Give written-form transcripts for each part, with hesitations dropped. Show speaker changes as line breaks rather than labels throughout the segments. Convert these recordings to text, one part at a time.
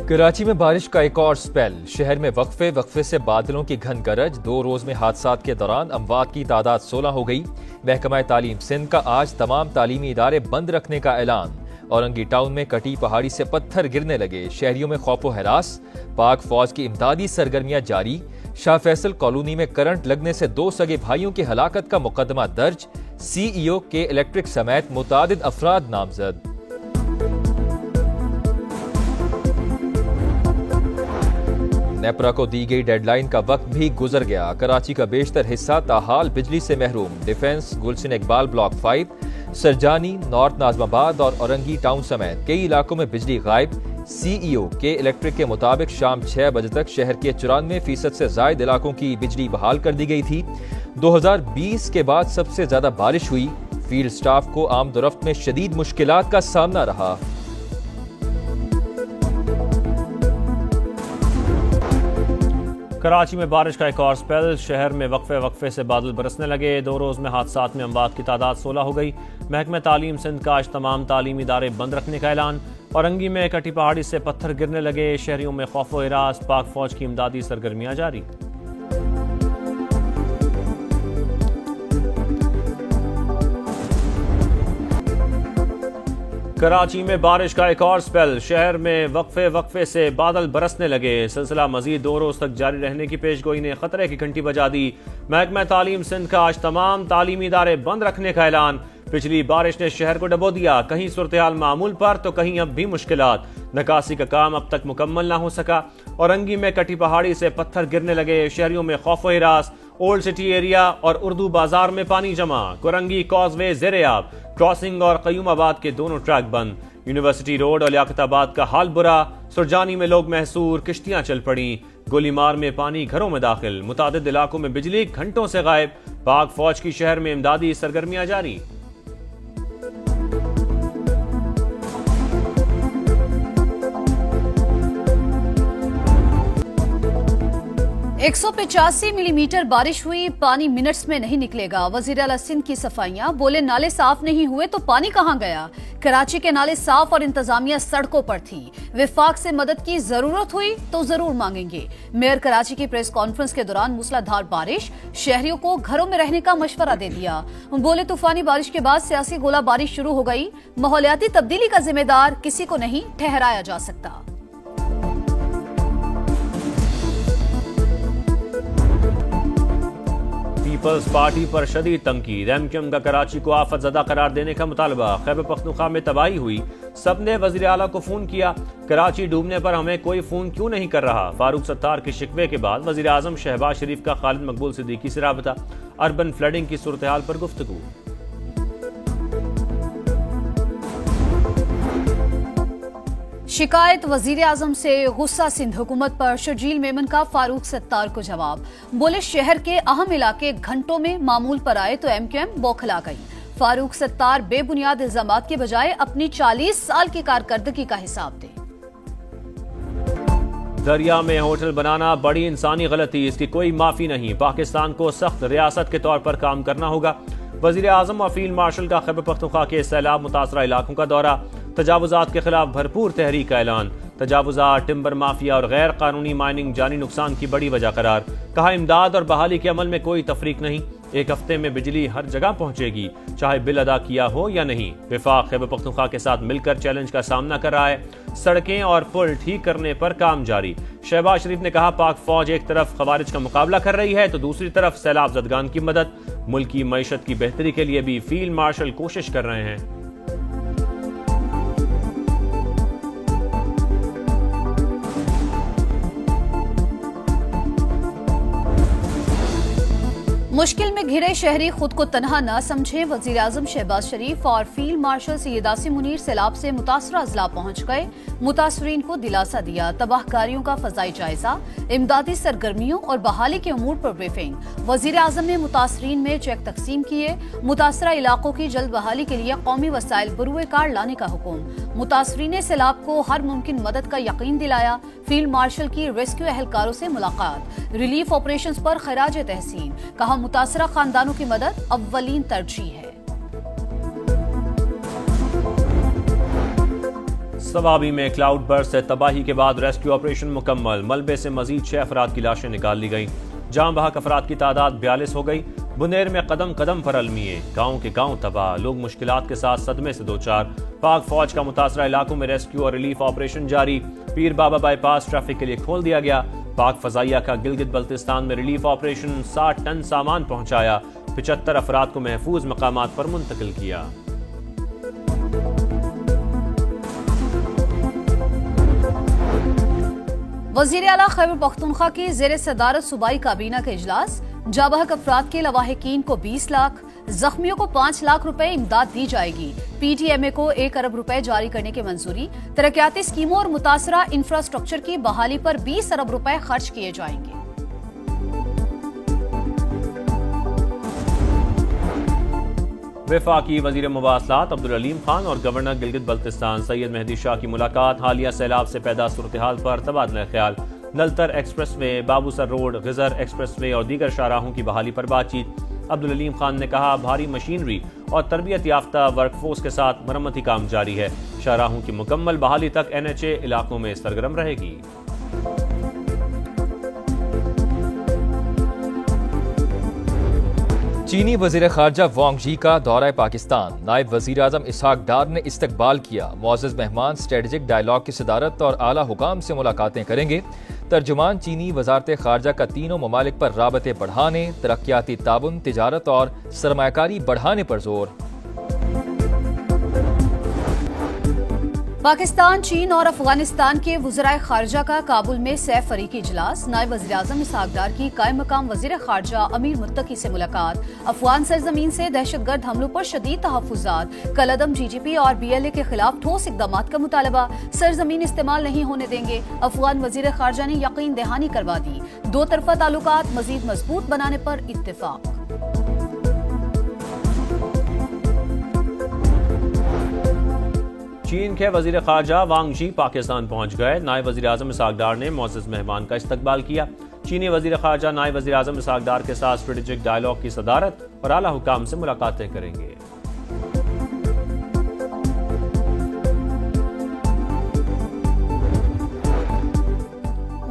कराची में बारिश का एक और स्पेल। शहर में वक्फे से बादलों की घन गरज। 2 रोज में हादसात के दौरान अमवात की तादाद 16 हो गई। महकमा तालीम सिंध का आज तमाम तालीमी इदारे बंद रखने का ऐलान। औरंगी टाउन में कटी पहाड़ी से पत्थर गिरने लगे, शहरियों में खौफो हरास। पाक फौज की इमदादी सरगर्मियां जारी। शाह फैसल कॉलोनी में करंट लगने से 2 सगे भाइयों की हलाकत का मुकदमा दर्ज। CEO के इलेक्ट्रिक समेत मुतादिद अफराद नामजद। नेपरा को दी गई डेडलाइन का वक्त भी गुजर गया। कराची का बेशतर हिस्सा ताहाल बिजली से महरूम। डिफेंस, गुलशन इकबाल ब्लॉक 5, सरजानी, नॉर्थ नाजमाबाद और औरंगी टाउन समेत कई इलाकों में बिजली गायब। CEO के इलेक्ट्रिक के मुताबिक शाम 6 बजे तक शहर के 94% से जायद इलाकों की बिजली बहाल कर दी गई थी। 2020 के बाद सबसे ज्यादा बारिश हुई। फील्ड स्टाफ को आमदोरफ्त में शदीद मुश्किलात का सामना रहा।
कराची में बारिश का एक और स्पेल। शहर में वक्फे से बादल बरसने लगे। 2 रोज में हादसात में अमवात की तादाद 16 हो गई। महकमा तालीम सिंध का आज तमाम तालीमी इदारे बंद रखने का ऐलान। औरंगी में कटी पहाड़ी से पत्थर गिरने लगे, शहरियों में खौफो हिरास। पाक फौज की इमदादी सरगर्मियां जारी। कराची में बारिश का एक और स्पेल। शहर में वक्फे से बादल बरसने लगे। सिलसिला मजीद 2 रोज तक जारी रहने की पेशगोई ने खतरे की घंटी बजा दी। महकमा तालीम सिंध का आज तमाम तालीमी इदारे बंद रखने का ऐलान। पिछली बारिश ने शहर को डबो दिया, कहीं सूरत-ए-हाल मामूल पर तो कहीं अब भी मुश्किलात। निकासी का काम अब तक मुकम्मल ना हो सका। औरंगी में कटी पहाड़ी से पत्थर गिरने लगे, शहरियों में खौफो हिरास। ओल्ड सिटी एरिया और उर्दू बाजार में पानी जमा। कुरंगी कॉजवे ज़ेरे-आब। क्रॉसिंग और कयूमाबाद के दोनों ट्रैक बंद। यूनिवर्सिटी रोड और लियाकताबाद का हाल बुरा। सुरजानी में लोग महसूर, किश्तियां चल पड़ी। गोलीमार में पानी घरों में दाखिल। मुतादिद इलाकों में बिजली घंटों से गायब। पाक फौज की शहर में इमदादी सरगर्मियां जारी।
एक 185 मिलीमीटर बारिश हुई, पानी मिनट्स में नहीं निकलेगा। वजीर आला सिंध की सफाइयां, बोले नाले साफ नहीं हुए तो पानी कहां गया। कराची के नाले साफ और इंतजामिया सड़कों पर थी। विफाक से मदद की जरूरत हुई तो जरूर मांगेंगे। मेयर कराची की प्रेस कॉन्फ्रेंस के दौरान मूसलाधार बारिश, शहरियों को घरों में रहने का मशवरा दे दिया। बोले तूफानी बारिश के बाद सियासी गोलाबारी शुरू हो गई। माहौलियाती तब्दीली का जिम्मेदार किसी को नहीं ठहराया जा सकता।
पीपल्स पार्टी पर शदीद तंकीद। MQM का कराची को आफतज़दा करार देने का मुतालबा। खैबर पख्तूनख्वा में तबाही हुई, सबने वज़ीर आला को फोन किया। कराची डूबने पर हमें कोई फोन क्यों नहीं कर रहा। फारूक सत्तार के शिकवे के बाद वज़ीर आज़म शहबाज शरीफ का खालिद मकबूल सिद्दीकी से राबता। अर्बन फ्लडिंग की सूरत हाल पर गुफ्तगू।
शिकायत वजीर आजम से, गुस्सा सिंध हुकूमत पर। शर्जील मेमन का फारूक सत्तार को जवाब। बोले शहर के अहम इलाके घंटों में मामूल पर आए तो MQM बौखला गई। फारूक सत्तार बेबुनियाद इल्जामात के बजाय अपनी 40 साल की कारकर्दगी का हिसाब दें।
दरिया में होटल बनाना बड़ी इंसानी गलती, इसकी कोई माफी नहीं। पाकिस्तान को सख्त रियासत के तौर पर काम करना होगा। वजीर आजम और फील्ड मार्शल का खैबर पख्तूनख्वा के सैलाब मुतासरा इलाकों का दौरा। तजावुजात के खिलाफ भरपूर तहरीक का ऐलान। तजावुजात, टिम्बर माफिया और गैर कानूनी माइनिंग जानी नुकसान की बड़ी वजह करार। कहा इमदाद और बहाली के अमल में कोई तफरीक नहीं। 1 हफ्ते में बिजली हर जगह पहुंचेगी, चाहे बिल अदा किया हो या नहीं। विफाक खैबर पख्तूनख्वा के साथ मिलकर चैलेंज का सामना कर रहा है। सड़कें और पुल ठीक करने पर काम जारी। शहबाज शरीफ ने कहा पाक फौज एक तरफ खवारिज का मुकाबला कर रही है तो दूसरी तरफ सैलाब ज़दगान की मदद। मुल्क की मईशत की बेहतरी के लिए भी फील्ड मार्शल कोशिश कर रहे हैं।
मुश्किल में घिरे शहरी खुद को तनहा न समझे। वजीर आजम शहबाज शरीफ और फील्ड मार्शल सैयद आसिम मुनीर सैलाब से मुतासरा अजला पहुंच गए। मुतासरीन को दिलासा दिया। तबाहकारियों का फजाई जायजा, इमदादी सरगर्मियों और बहाली के उमूर पर ब्रीफिंग। वजीर आजम ने मुतासरीन में चेक तकसीम किए। मुतासरा इलाकों की जल्द बहाली के लिए कौमी वसाइल बरूए कार लाने का हुक्म। मुतासरीन सैलाब को हर मुमकिन मदद का यकीन दिलाया। फील्ड मार्शल की रेस्क्यू एहलकारों से मुलाकात। रिलीफ ऑपरेशंस पर खराज तहसीन। कहा मुतासरा खानदानों की मदद अव्वलीन तरजीह है।
सवाबी में क्लाउड बर्स्ट से तबाही के बाद रेस्क्यू ऑपरेशन मुकम्मल। मलबे से मजीद 6 अफराद की लाशें निकाल ली गईं। जाम बहक अफराद की तादाद 42 हो गई। बुनेर में कदम कदम पर अलमिए, गाँव के गाँव तबाह, लोग मुश्किलात के साथ सदमे से दो चार। पाक फौज का मुतासरा इलाकों में रेस्क्यू और रिलीफ ऑपरेशन जारी। पीर बाबा बाईपास ट्रैफिक के लिए खोल दिया गया। पाक फजाइया का गिलगित बल्तिस्तान में रिलीफ ऑपरेशन, 60 टन सामान पहुंचाया। 75 अफराद को महफूज मकामात पर मुंतकिल किया।
वजीर आला खैबर पख्तूनख्वा की जेर सदारत सूबाई काबीना का इजलास। जाबहक अफराद के लवाहिकीन को 20 लाख, जख्मियों को 5 लाख रुपए इमदाद दी जाएगी। PTMA को 1 अरब रुपए जारी करने की मंजूरी। तरक्याती स्कीमों और मुतासरा इंफ्रास्ट्रक्चर की बहाली पर 20 अरब रुपए खर्च किए जाएंगे।
वफाकी वजीर मुवासलात अब्दुल अलीम खान और गवर्नर गिलगित बल्तिस्तान सैयद मेहदी शाह की मुलाकात। हालिया सैलाब से पैदा सूरत हाल पर तबादला ख्याल। Naltar express way, Babusar road, geyser express way और दीगर शाहराहों की बहाली पर बातचीत। अब्दुल अलीम खान ने कहा, भारी मशीनरी और तरबियत याफ्ता वर्कफोर्स के साथ मरम्मती काम जारी है। शाहराहों की मुकम्मल बहाली तक NHA इलाकों में सरगर्म रहेगी।
चीनी वजीर खारजा वांग जी का दौरा पाकिस्तान। नायब वजीर आजम इसहाक डार ने इस्तकबाल किया। मुअज़्ज़ज़ मेहमान स्ट्रेटेजिक डायलॉग की सदारत और आला हुकाम से मुलाकातें करेंगे। तर्जुमान चीनी वजारत खारजा का तीनों ममालिक पर राबते बढ़ाने, तरक्याती ताउन, तिजारत और सरमायाकारी बढ़ाने पर जोर।
पाकिस्तान, चीन और अफगानिस्तान के वज़राए खारजा का काबुल में सह फरीकी इजलास। नायब वज़ीर आज़म इसहाक डार की कायम मकाम वज़ीर खारजा अमीर मुत्तकी से मुलाकात। अफगान सरजमीन से दहशतगर्द हमलों पर शदीद तहफ़्फ़ुज़ात। कलअदम GGP और BLA के खिलाफ ठोस इक़दामात का मुतालबा। सरजमीन इस्तेमाल नहीं होने देंगे, अफगान वज़ीर खारजा ने यकीन दहानी करवा दी। दो तरफ़ा ताल्लुकात मज़ीद मजबूत बनाने पर इत्तेफाक।
चीन के वजीर खारजा वांग जी पाकिस्तान पहुंच गए। नायब वजीर आजम इसहाक डार ने मुअज़्ज़ज़ मेहमान का इस्तकबाल किया। चीनी वजीर खारजा नायब वजीर आजम इसहाक डार के साथ स्ट्रेटेजिक डायलॉग की सदारत और आला हुकाम से मुलाकातें करेंगे।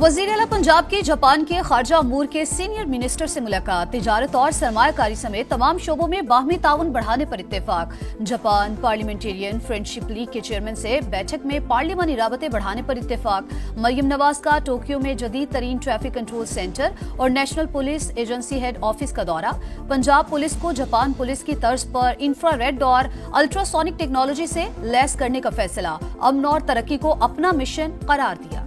वज़ीर आला पंजाब के जापान के खारजा अमूर के सीनियर मिनिस्टर से मुलाकात। तिजारत और सरमायाकारी समेत तमाम शोबों में बाहमी ताउन बढ़ाने पर इत्तेफाक। जापान पार्लियामेंटेरियन फ्रेंडशिप लीग के चेयरमैन से बैठक में पार्लिमानी राबतें बढ़ाने पर इत्तेफाक। मरियम नवाज का टोक्यो में जदीद तरीन ट्रैफिक कंट्रोल सेंटर और national police agency head office का दौरा। पंजाब पुलिस को जापान पुलिस की तर्ज पर इंफ्रारेड और अल्ट्रासोनिक टेक्नोलॉजी से लैस करने का फैसला। अमन और तरक्की को अपना मिशन करार दिया।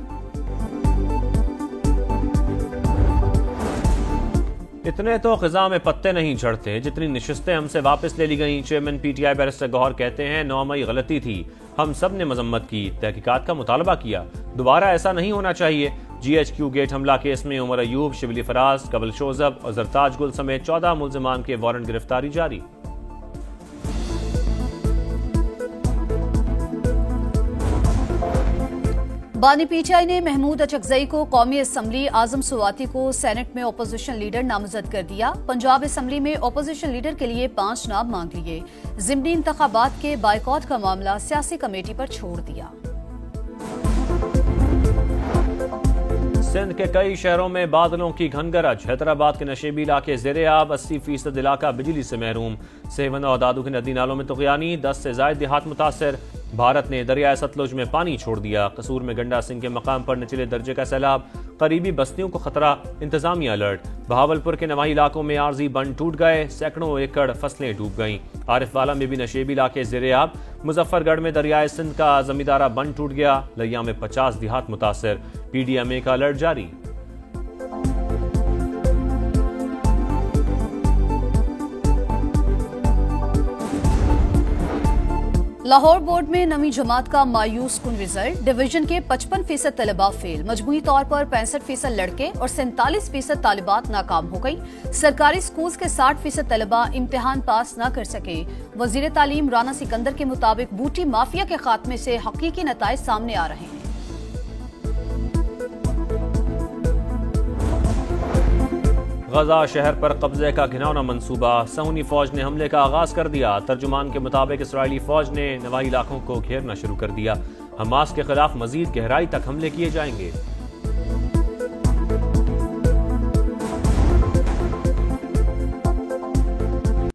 इतने तो खिजा में पत्ते नहीं झड़ते जितनी नशिस्तें हमसे वापस ले ली गईं। चेयरमैन PTI बैरिस्टर गौहर कहते हैं, 9 मई गलती थी, हम सब ने मजम्मत की, तहकीकात का मुतालबा किया, दोबारा ऐसा नहीं होना चाहिए। GHQ गेट हमला केस में उमर अयूब, शिबली फराज, कबल शोजब और जरताज गुल समेत 14 मुल्जिमान के वारंट गिरफ्तारी जारी।
बानी PTI ने महमूद अचकजई को कौमी असम्बली, आजम सुवाती को सेनेट में ओपोजिशन लीडर नामजद कर दिया। पंजाब असम्बली में ओपोजिशन लीडर के लिए 5 नाम मांग लिए। ज़िमनी इंतखाबात के बायकॉट का मामला सियासी कमेटी पर छोड़ दिया।
सिंध के कई शहरों में बादलों की घनगरज। हैदराबाद के नशेबी इलाके ज़ेरे आब, 80% इलाका बिजली से महरूम। सेवन और दादू के नदी नालों में तुग़यानी, 10 से ज़ायद देहात मुतासर। भारत ने दरियाए सतलुज में पानी छोड़ दिया। कसूर में गंडा सिंह के मकाम पर निचले दर्जे का सैलाब, करीबी बस्तियों को खतरा, इंतजामिया अलर्ट। बहावलपुर के नवाही इलाकों में आर्जी बंद टूट गए, सैकड़ों एकड़ फसलें डूब गईं। आरिफवाला में भी नशेबी इलाके ज़ेरे आब। मुजफ्फरगढ़ में दरियाए सिंध का जमींदारा बंद टूट गया। लिया में 50 देहात मुतासर। PDMA का अलर्ट जारी।
लाहौर बोर्ड में नवीं जमात का मायूस कुन रिजल्ट। डिवीजन के 55% तलबा फेल। मजमूई तौर पर 65% लड़के और 47% तालिबात नाकाम हो गई। सरकारी स्कूल्स के 60% तलबा इम्तिहान पास न कर सके। वजीर तालीम राना सिकंदर के मुताबिक बूटी माफिया के खात्मे से हकीकी नताइज सामने आ रहे हैं।
गजा शहर पर कब्जे का घिनौना मंसूबा। सहूनी फौज ने हमले का आगाज कर दिया। तर्जुमान के मुताबिक इसराइली फौज ने नवाही इलाकों को घेरना शुरू कर दिया। हमास के खिलाफ मजीद गहराई तक हमले किए जाएंगे।